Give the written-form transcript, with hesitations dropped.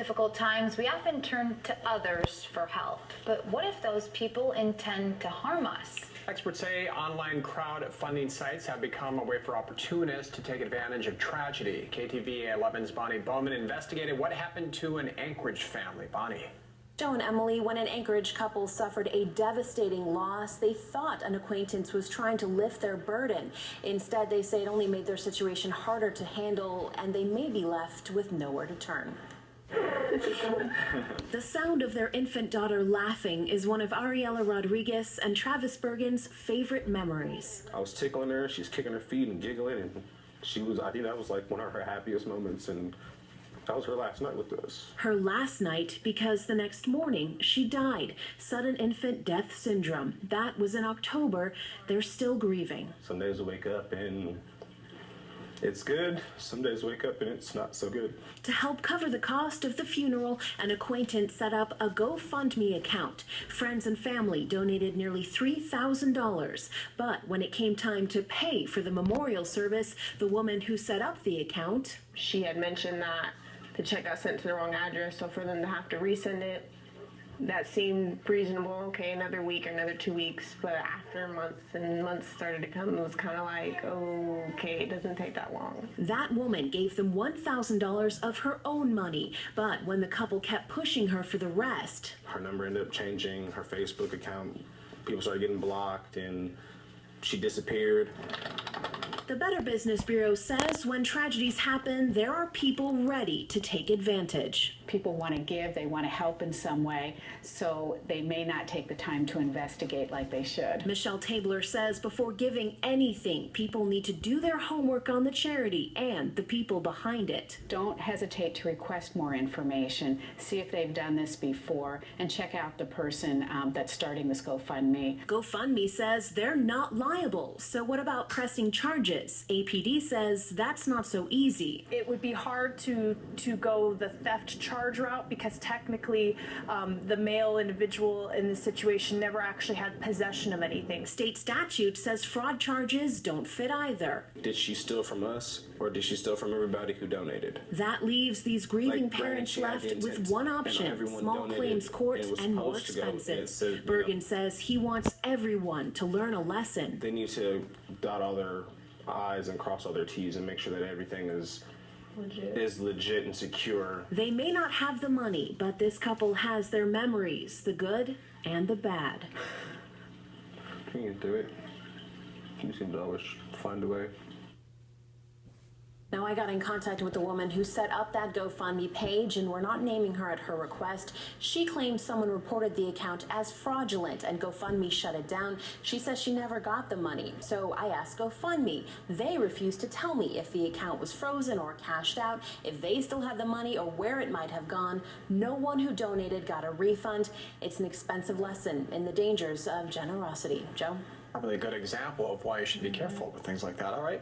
difficult times, we often turn to others for help. But what if those people intend to harm us? Experts say online crowdfunding sites have become a way for opportunists to take advantage of tragedy. KTVA 11's Bonnie Bowman investigated what happened to an Anchorage family. Bonnie. Joe and Emily, when an Anchorage couple suffered a devastating loss, they thought an acquaintance was trying to lift their burden. Instead, they say it only made their situation harder to handle, and they may be left with nowhere to turn. The sound of their infant daughter laughing is one of Ariella Rodriguez and Travis Bergen's favorite memories. I was tickling her, she's kicking her feet and giggling, and I think that was like one of her happiest moments, and that was her last night with us. Her last night because the next morning she died. Sudden infant death syndrome. That was in October. They're still grieving. Some days I wake up and it's good. Some days I wake up and it's not so good. To help cover the cost of the funeral, an acquaintance set up a GoFundMe account. Friends and family donated nearly $3,000. But when it came time to pay for the memorial service, the woman who set up the account, she had mentioned that the check got sent to the wrong address, so for them to have to resend it, that seemed reasonable. Okay, another week or another 2 weeks, but after months and months started to come, it was kind of like, oh, okay, it doesn't take that long. That woman gave them $1,000 of her own money, but when the couple kept pushing her for the rest, her number ended up changing, her Facebook account, people started getting blocked, and she disappeared. The Better Business Bureau says when tragedies happen, there are people ready to take advantage. People want to give, they want to help in some way, so they may not take the time to investigate like they should. Michelle Tabler says before giving anything, people need to do their homework on the charity and the people behind it. Don't hesitate to request more information, see if they've done this before, and check out the person that's starting this GoFundMe. GoFundMe says they're not liable, so what about pressing charges? APD says that's not so easy. It would be hard to go the theft charge route because technically the male individual in this situation never actually had possession of anything. State statute says fraud charges don't fit either. Did she steal from us or did she steal from everybody who donated? That leaves these grieving parents left with one option, small claims court and more expensive. Bergen says he wants everyone to learn a lesson. They need to dot all their I's and cross all their T's and make sure that everything is legit and secure. They may not have the money, but this couple has their memories, the good and the bad. You can do it. You seem to always find a way. Now, I got in contact with the woman who set up that GoFundMe page, and we're not naming her at her request. She claims someone reported the account as fraudulent, and GoFundMe shut it down. She says she never got the money. So I asked GoFundMe. They refused to tell me if the account was frozen or cashed out, if they still had the money or where it might have gone. No one who donated got a refund. It's an expensive lesson in the dangers of generosity. Joe? Probably a good example of why you should be careful with things like that. All right.